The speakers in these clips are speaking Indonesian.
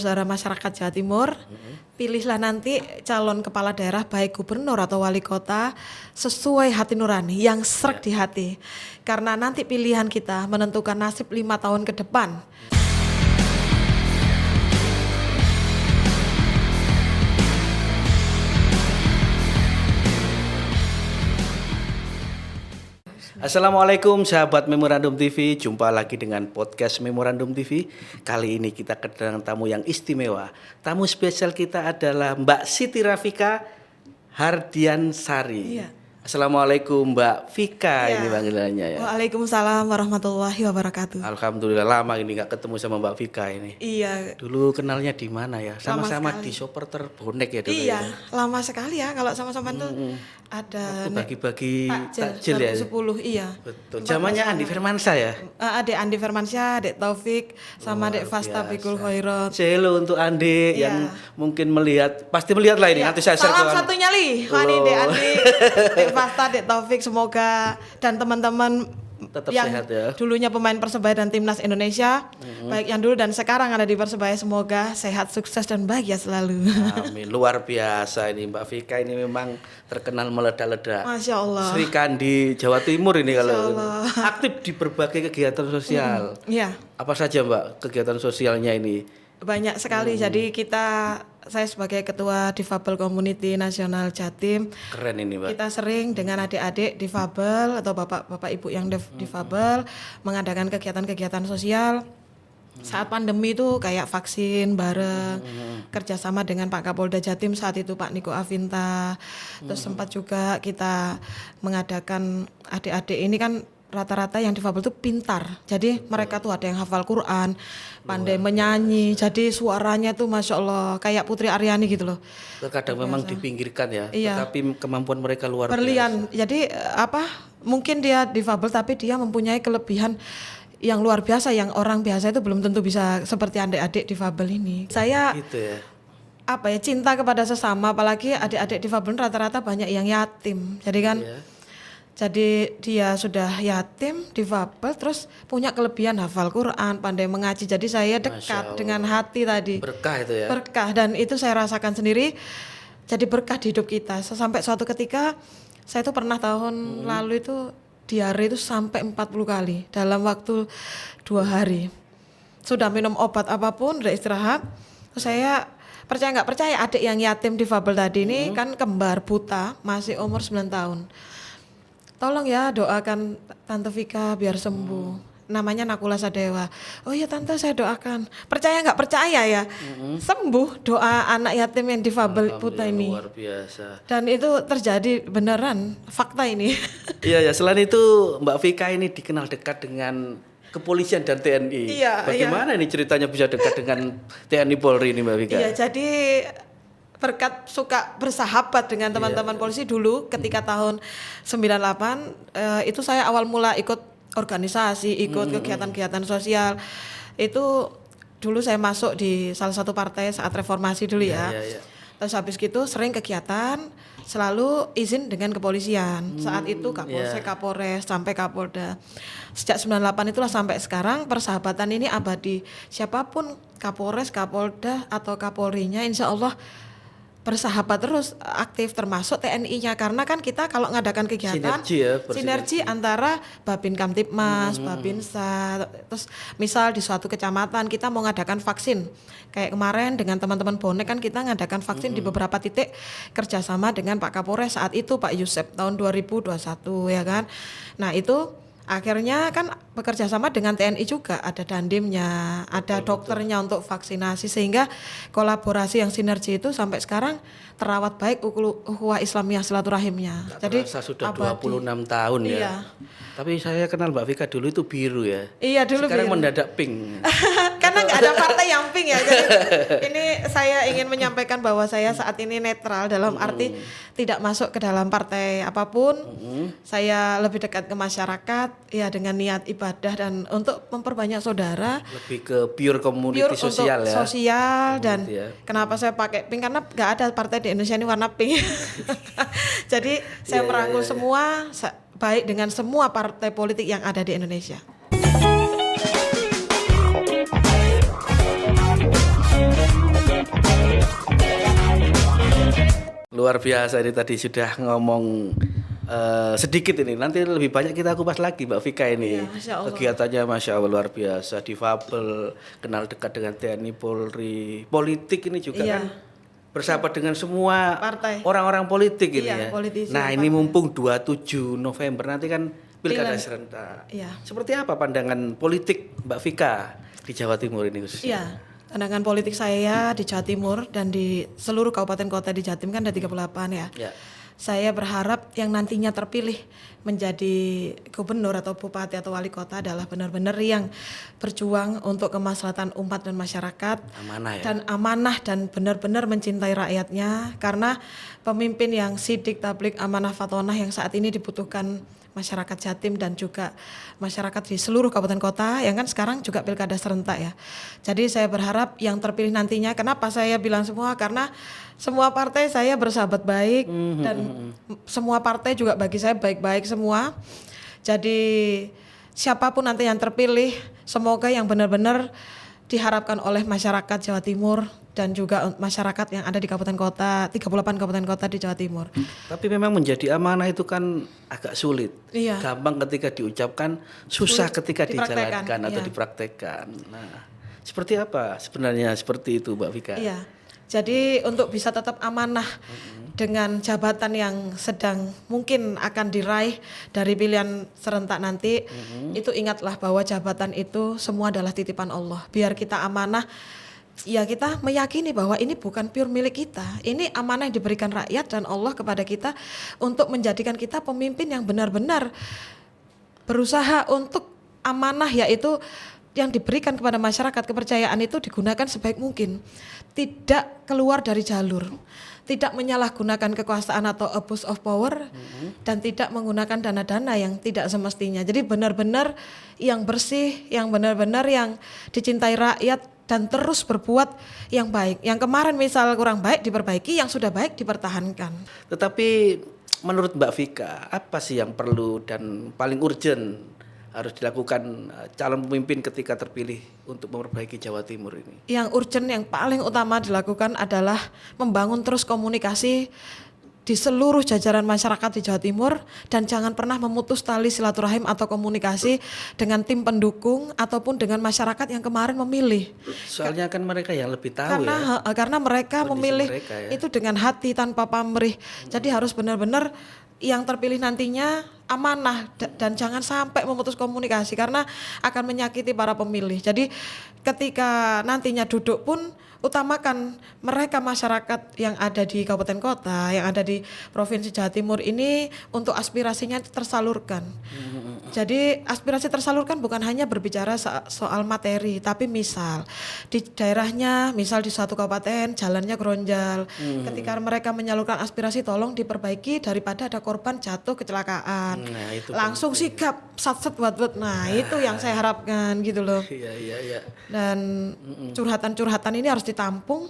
Saudara masyarakat Jawa Timur, pilihlah nanti calon kepala daerah baik gubernur atau wali kota sesuai hati nurani yang sreg di hati. Karena nanti pilihan kita menentukan nasib 5 tahun ke depan. Assalamualaikum sahabat Memorandum TV, jumpa lagi dengan podcast Memorandum TV. Kali ini kita kedatangan tamu yang istimewa. Tamu spesial kita adalah Mbak Siti Rafika Hardiansari. Iya. Assalamualaikum Mbak Vika, Iya. ini panggilannya ya. Waalaikumsalam warahmatullahi wabarakatuh. Alhamdulillah lama ini nggak ketemu sama Mbak Vika ini. Iya. Dulu kenalnya di mana ya? Sama-sama sekali. di supporter bonek ya dulu Iya, ya. lama sekali ya kalau sama-sama tuh ada Waktu bagi-bagi takjil takjil ya. 10, iya. Betul. Zamannya Andi Firmansyah ya. Adik Andi Firmansyah, Adik Taufik, sama Adik Fasta Bikul Khairat. Selo untuk Andi Iya. yang mungkin pasti melihat lah ini. Iya. Nanti saya share Salam ke satunya Li, Wani, Dek Andi, Dek Fasta, Dek Taufik, semoga dan teman-teman Tetap yang sehat ya. dulunya pemain Persebaya dan Timnas Indonesia, baik yang dulu dan sekarang ada di Persebaya, semoga sehat, sukses dan bahagia selalu. Amin. Luar biasa ini Mbak Vika, ini memang terkenal meledak-ledak. Masya Allah. Sri Kandi Jawa Timur ini kalau Allah. aktif di berbagai kegiatan sosial. Iya. Apa saja Mbak kegiatan sosialnya ini? Banyak sekali. Jadi saya sebagai ketua Difabel Community Nasional Jatim, Keren ini Mbak. kita sering dengan adik-adik difabel atau bapak ibu yang difabel mengadakan kegiatan-kegiatan sosial. Saat pandemi itu kayak vaksin bareng, kerjasama dengan Pak Kapolda Jatim saat itu Pak Niko Avinta. Terus sempat juga kita mengadakan adik-adik ini kan rata-rata yang difabel itu pintar. Jadi mereka tuh ada yang hafal Quran, pandai menyanyi. Jadi suaranya tuh Masya Allah kayak Putri Aryani gitu loh. Terkadang memang dipinggirkan ya, Iya. tetapi kemampuan mereka luar biasa. Berlian. Jadi mungkin dia difabel tapi dia mempunyai kelebihan yang luar biasa yang orang biasa itu belum tentu bisa seperti adik-adik difabel ini. Saya Gitu ya. cinta kepada sesama, apalagi adik-adik difabel rata-rata banyak yang yatim. Jadi kan Iya. jadi dia sudah yatim, difabel, terus punya kelebihan hafal Quran, pandai mengaji. Jadi saya dekat dengan hati tadi. Berkah itu ya. Berkah, dan itu saya rasakan sendiri. Jadi berkah di hidup kita. Sampai suatu ketika saya itu pernah tahun lalu itu diare itu sampai 40 kali dalam waktu 2 hari. Sudah minum obat apapun, udah istirahat. Terus saya percaya nggak percaya, adik yang yatim difabel tadi ini kan kembar buta, masih umur 9 tahun. Tolong ya doakan Tante Vika biar sembuh. Namanya Nakula Sadewa. Oh iya Tante, saya doakan. Percaya nggak percaya ya? Sembuh doa anak yatim yang difabel buta ini. Luar biasa. Dan itu terjadi beneran, fakta ini. Iya ya, selain itu Mbak Vika ini dikenal dekat dengan kepolisian dan TNI. Iya, Bagaimana ini ceritanya bisa dekat dengan TNI Polri ini Mbak Vika? Iya, jadi berkat suka bersahabat dengan teman-teman polisi dulu ketika tahun 98 itu saya awal mula ikut organisasi, ikut kegiatan-kegiatan sosial. Itu dulu saya masuk di salah satu partai saat reformasi dulu ya. Iya. Terus habis gitu sering kegiatan selalu izin dengan kepolisian. Saat itu Kapolsek, Kapolres, sampai Kapolda. Sejak 98 itulah sampai sekarang persahabatan ini abadi. Siapapun Kapolres, Kapolda atau Kapolrinya insya Allah bersahabat terus, aktif, termasuk TNI-nya, karena kan kita kalau ngadakan kegiatan sinergi antara Babin Kamtipmas, Babinsa, terus misal di suatu kecamatan kita mau ngadakan vaksin, kayak kemarin dengan teman-teman bonek kan kita ngadakan vaksin di beberapa titik kerjasama dengan Pak Kapolres saat itu Pak Yusep tahun 2021 ya kan. Nah itu akhirnya kan bekerja sama dengan TNI juga, ada dandimnya, ada dokternya untuk vaksinasi, sehingga kolaborasi yang sinergi itu sampai sekarang terawat baik ukhuwah Islamiyah silaturahimnya. Jadi sudah abadi. 26 tahun ya. Iya. Tapi saya kenal Mbak Vika dulu itu biru ya. Iya dulu Sekarang biru. mendadak pink. Karena nggak ada partai yang pink ya. Jadi ini saya ingin menyampaikan bahwa saya saat ini netral dalam arti tidak masuk ke dalam partai apapun. Saya lebih dekat ke masyarakat ya dengan niat ibadah dan untuk memperbanyak saudara. Lebih ke pure community sosial untuk ya. Sosial dan ya. kenapa saya pakai pink karena nggak ada partai di Indonesia ini warna pink. Jadi saya merangkul semua baik dengan semua partai politik yang ada di Indonesia. Luar biasa ini tadi sudah ngomong sedikit ini. Nanti lebih banyak kita kupas lagi Mbak Vika ini. Iya, Masya Allah. Kegiatannya Masya Allah luar biasa. Difabel, kenal dekat dengan TNI Polri. Politik ini juga Iya. kan bersahabat dengan semua Partai. orang-orang politik ini Iya, ya. politisi, Nah ini mumpung 27 November nanti kan Pilkada Pilihan. serentak. Iya. Seperti apa pandangan politik Mbak Vika di Jawa Timur ini khususnya? Iya, pandangan politik saya di Jawa Timur dan di seluruh kabupaten kota di Jatim kan ada 38 ya. Ya. Saya berharap yang nantinya terpilih menjadi gubernur atau bupati atau wali kota adalah benar-benar yang berjuang untuk kemaslahatan umat dan masyarakat. Amanah ya. Dan amanah dan benar-benar mencintai rakyatnya, karena pemimpin yang sidik, tablik, amanah, fatonah yang saat ini dibutuhkan masyarakat Jatim dan juga masyarakat di seluruh kabupaten kota yang kan sekarang juga pilkada serentak ya. Jadi saya berharap yang terpilih nantinya, kenapa saya bilang semua, karena semua partai saya bersahabat baik dan semua partai juga bagi saya baik-baik semua. Jadi siapapun nanti yang terpilih, semoga yang benar-benar diharapkan oleh masyarakat Jawa Timur dan juga masyarakat yang ada di kabupaten kota, 38 kabupaten kota di Jawa Timur. Tapi memang menjadi amanah itu kan agak sulit. Iya. Gampang ketika diucapkan, susah Sulit ketika dipraktekkan, dijalankan atau iya. dipraktekkan. Nah, seperti apa sebenarnya seperti itu Mbak Vika? Iya. Jadi untuk bisa tetap amanah dengan jabatan yang sedang mungkin akan diraih dari pilihan serentak nanti, itu ingatlah bahwa jabatan itu semua adalah titipan Allah. Biar kita amanah, ya kita meyakini bahwa ini bukan pure milik kita. Ini amanah yang diberikan rakyat dan Allah kepada kita untuk menjadikan kita pemimpin yang benar-benar berusaha untuk amanah, yaitu yang diberikan kepada masyarakat, kepercayaan itu digunakan sebaik mungkin, tidak keluar dari jalur, tidak menyalahgunakan kekuasaan atau abuse of power, dan tidak menggunakan dana-dana yang tidak semestinya. Jadi benar-benar yang bersih, yang benar-benar yang dicintai rakyat dan terus berbuat yang baik. Yang kemarin misal kurang baik diperbaiki, yang sudah baik dipertahankan. Tetapi menurut Mbak Vika, apa sih yang perlu dan paling urgent harus dilakukan calon pemimpin ketika terpilih untuk memperbaiki Jawa Timur ini? Yang urgent, yang paling utama dilakukan adalah membangun terus komunikasi di seluruh jajaran masyarakat di Jawa Timur dan jangan pernah memutus tali silaturahim atau komunikasi dengan tim pendukung ataupun dengan masyarakat yang kemarin memilih. Soalnya kan mereka yang lebih tahu Karena mereka kondisi memilih mereka ya. itu dengan hati tanpa pamrih. Jadi harus benar-benar yang terpilih nantinya amanah dan jangan sampai memutus komunikasi karena akan menyakiti para pemilih. Jadi ketika nantinya duduk pun utamakan mereka masyarakat yang ada di kabupaten kota, yang ada di Provinsi Jawa Timur ini untuk aspirasinya tersalurkan. Jadi aspirasi tersalurkan bukan hanya berbicara soal materi, tapi misal di daerahnya, misal di suatu kabupaten jalannya geronjal. Ketika mereka menyalurkan aspirasi tolong diperbaiki daripada ada korban jatuh kecelakaan. Nah, itu langsung sigap sat-set buat. Nah, itu yang saya harapkan gitu loh. Iya. Dan curhatan-curhatan ini harus ditampung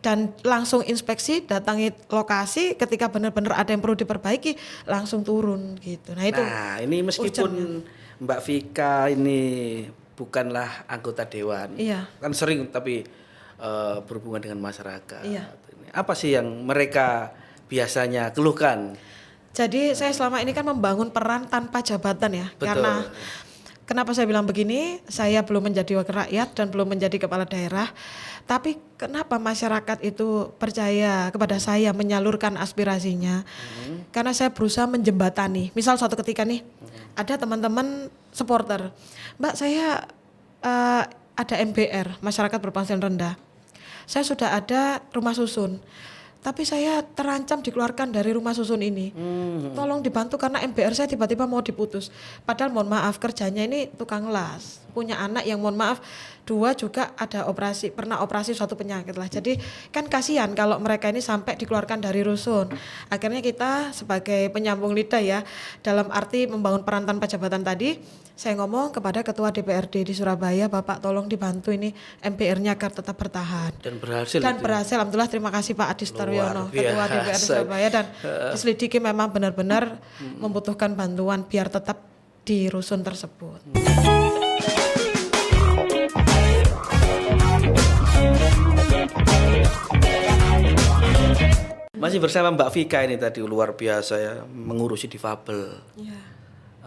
dan langsung inspeksi, datangi lokasi ketika benar-benar ada yang perlu diperbaiki langsung turun gitu. Nah itu. Nah ini meskipun Mbak Vika ini bukanlah anggota dewan, Iya. kan sering tapi berhubungan dengan masyarakat. Iya. Apa sih yang mereka biasanya keluhkan? Jadi saya selama ini kan membangun peran tanpa jabatan ya. Betul. Karena kenapa saya bilang begini? Saya belum menjadi wakil rakyat dan belum menjadi kepala daerah. Tapi kenapa masyarakat itu percaya kepada saya menyalurkan aspirasinya? Karena saya berusaha menjembatani. Misal suatu ketika nih, ada teman-teman supporter, Mbak saya ada MBR, masyarakat berpenghasilan rendah. Saya sudah ada rumah susun. Tapi saya terancam dikeluarkan dari rumah susun ini. Tolong dibantu karena MBR saya tiba-tiba mau diputus. Padahal mohon maaf kerjanya ini tukang las. Punya anak yang mohon maaf 2 juga ada pernah operasi suatu penyakit lah. Jadi kan kasihan kalau mereka ini sampai dikeluarkan dari rusun. Akhirnya kita sebagai penyambung lidah ya, dalam arti membangun peran tanpa jabatan tadi, saya ngomong kepada Ketua DPRD di Surabaya, Bapak tolong dibantu ini MBR-nya agar tetap bertahan. Dan berhasil. Dan itu. berhasil, alhamdulillah terima kasih Pak Adi Sutaryono, Ketua biasa. DPRD Surabaya, dan diselidiki memang benar-benar membutuhkan bantuan biar tetap di rusun tersebut. Masih bersama Mbak Vika ini tadi, luar biasa ya, mengurusi difabel, Iya.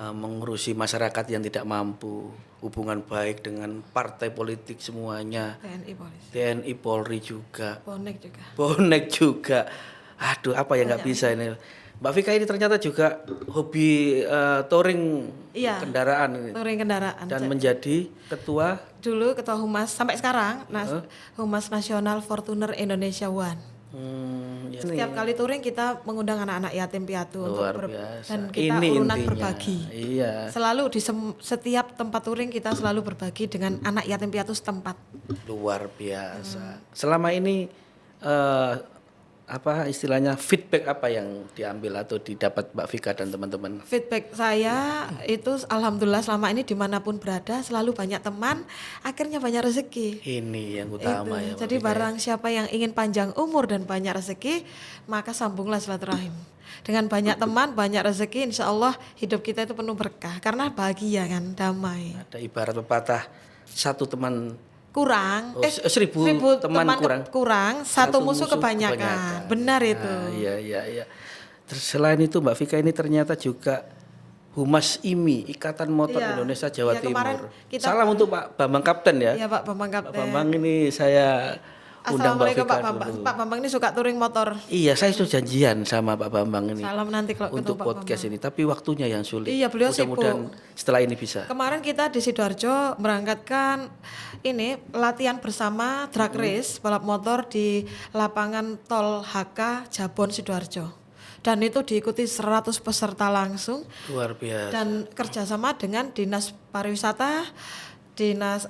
mengurusi masyarakat yang tidak mampu, hubungan baik dengan partai politik semuanya, TNI Polisi. TNI Polri juga, Bonek juga. bonek juga. Aduh, apa yang nggak bisa ini. Mbak Vika ini ternyata juga hobi touring Iya. kendaraan ini. Touring kendaraan. Dan menjadi ketua Dulu ketua Humas sampai sekarang, Humas Nasional Fortuner Indonesia One. ya. Setiap kali touring kita mengundang anak-anak yatim piatu Luar untuk biasa. dan kita Ini urunan intinya. berbagi. Iya. Selalu di setiap tempat touring kita selalu berbagi dengan anak yatim piatu setempat. Luar biasa. Selama ini apa istilahnya feedback apa yang diambil atau didapat Mbak Vika dan teman-teman? Feedback saya itu alhamdulillah selama ini dimanapun berada selalu banyak teman, akhirnya banyak rezeki. Ini yang utama ya. Mbak Jadi Vika. barang siapa yang ingin panjang umur dan banyak rezeki, maka sambunglah silaturahim. Dengan banyak teman, banyak rezeki, insya Allah hidup kita itu penuh berkah. Karena bahagia kan, damai. Ada ibarat pepatah, satu teman Kurang, seribu teman kurang, satu musuh kebanyakan. Benar itu. Nah, iya. Terus selain itu Mbak Vika ini ternyata juga Humas IMI, Ikatan Motor Iya. Indonesia Jawa Iya, kemarin Timur. kita- Salam untuk Pak Bambang Kapten ya. Iya Pak Bambang Pak Kapten. Bambang ini saya undang Mbak Assalamualaikum Vika Pak Bambang. dulu. Pak Bambang ini suka touring motor. Iya, saya sudah janjian sama Pak Bambang ini Salam nanti kalau untuk ketemu Pak podcast ini, tapi waktunya yang sulit. Iya, beliau Mudah-mudahan setelah ini bisa. Kemarin kita di Sidoarjo berangkatkan ini latihan bersama drag race balap motor di lapangan tol HK Jabon Sidoarjo. Dan itu diikuti 100 peserta langsung Luar biasa. dan kerjasama dengan Dinas Pariwisata, Dinas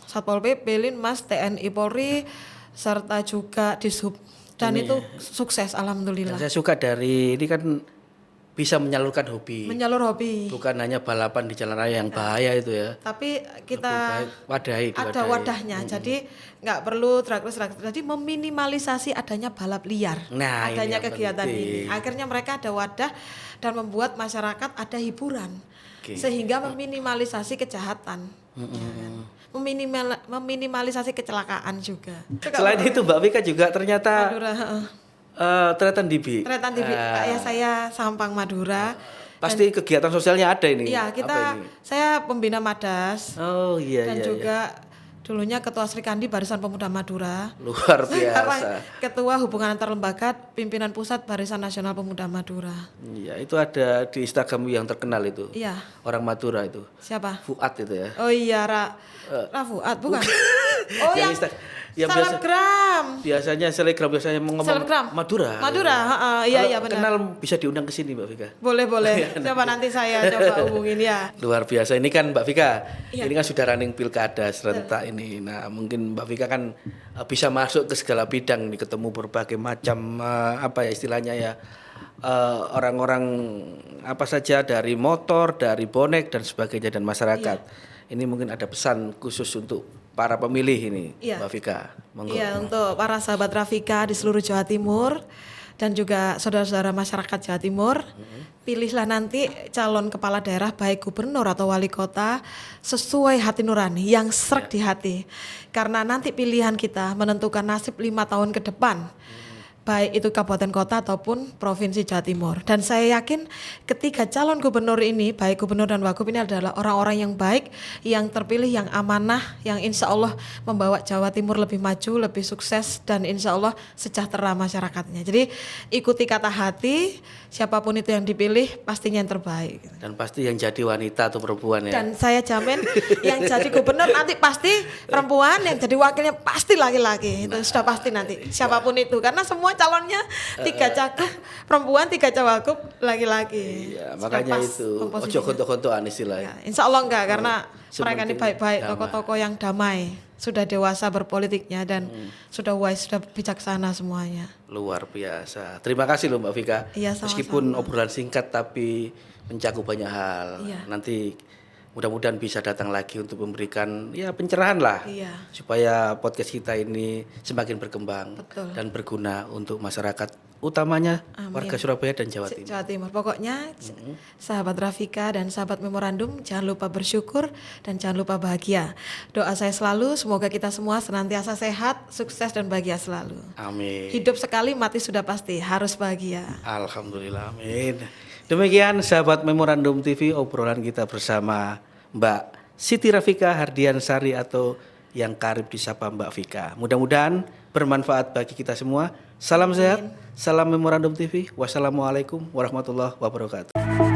Satpol PP, Linmas, TNI Polri, serta juga Dishub. Dan itu sukses alhamdulillah. Dan saya suka dari ini kan bisa menyalurkan hobi. Menyalur hobi. Bukan hanya balapan di jalan raya yang bahaya itu ya. Tapi kita Wadahi, ada wadahnya, jadi nggak perlu drag race. Jadi meminimalisasi adanya balap liar, Nah, ini adanya yang kegiatan penting. ini. Akhirnya mereka ada wadah dan membuat masyarakat ada hiburan, Oke. sehingga meminimalisasi kejahatan, meminimalisasi kecelakaan juga. Selain itu Mbak Vika juga ternyata Madura, Tretan DB. Tretan TV, ayah saya Sampang Madura. Pasti kegiatan sosialnya ada ini. Iya, Apa ini? saya pembina Madas. Oh iya Dan iya. juga dulunya Ketua Sri Kandi Barisan Pemuda Madura. Luar Sekarang biasa. Ketua Hubungan Antar Lembaga Pimpinan Pusat Barisan Nasional Pemuda Madura. Iya, itu ada di Instagram yang terkenal itu. Iya, Orang Madura itu. siapa? Fuad itu ya. Oh iya, Fuad, bukan? Oh Yang yang yang biasa selebgram. biasanya selebgram biasanya ngomong Selebgram. Madura. Madura, iya Kalau iya benar. Kenal bisa diundang ke sini Mbak Vika. Boleh. Coba nanti saya coba hubungin ya. Luar biasa ini kan Mbak Vika. Iya. Ini kan sudah running pilkada serentak ini. Nah, mungkin Mbak Vika kan bisa masuk ke segala bidang nih, ketemu berbagai macam apa ya istilahnya ya. Orang-orang apa saja dari motor, dari bonek dan sebagainya dan masyarakat. Ini mungkin ada pesan khusus untuk para pemilih ini, Iya. Mbak Vika. Monggo. Iya, untuk para sahabat Rafika di seluruh Jawa Timur dan juga saudara-saudara masyarakat Jawa Timur, pilihlah nanti calon kepala daerah baik gubernur atau wali kota sesuai hati nurani, yang sreg di hati. Karena nanti pilihan kita menentukan nasib 5 tahun ke depan. Baik itu kabupaten kota ataupun provinsi Jawa Timur. Dan saya yakin ketiga calon gubernur ini, baik gubernur dan wagub ini adalah orang-orang yang baik, yang terpilih, yang amanah, yang insya Allah membawa Jawa Timur lebih maju, lebih sukses, dan insya Allah sejahtera masyarakatnya. Jadi ikuti kata hati, siapapun itu yang dipilih pastinya yang terbaik. Dan pasti yang jadi wanita atau perempuan ya. Dan saya jamin yang jadi gubernur nanti pasti perempuan, yang jadi wakilnya pasti laki-laki. Itu sudah pasti nanti, siapapun itu. Karena semua calonnya 3 cagup perempuan, 3 cawagup laki-laki. Iya, Sudah makanya pas itu komposisinya. ojo konto-kontoan istilahnya. Ya, insya Allah enggak, karena Sementing mereka ini baik-baik, damai. tokoh-tokoh yang damai, sudah dewasa berpolitiknya dan sudah wise, sudah bijaksana semuanya. Luar biasa. Terima kasih loh Mbak Vika. Iya, sama-sama. Meskipun obrolan singkat tapi mencakup banyak hal. Iya. Nanti mudah-mudahan bisa datang lagi untuk memberikan ya pencerahan lah. Iya. Supaya podcast kita ini semakin berkembang Betul. dan berguna untuk masyarakat utamanya Amin. warga Surabaya dan Jawa Timur. Jawa Timur. Pokoknya sahabat Rafika dan sahabat Memorandum jangan lupa bersyukur dan jangan lupa bahagia. Doa saya selalu semoga kita semua senantiasa sehat, sukses dan bahagia selalu. Amin. Hidup sekali, mati sudah pasti, harus bahagia. Alhamdulillah, amin. Demikian sahabat Memorandum TV, obrolan kita bersama Mbak Siti Rafika Hardiansari atau yang karib disapa Mbak Vika. Mudah-mudahan bermanfaat bagi kita semua. Salam sehat, salam Memorandum TV. Wassalamualaikum warahmatullahi wabarakatuh.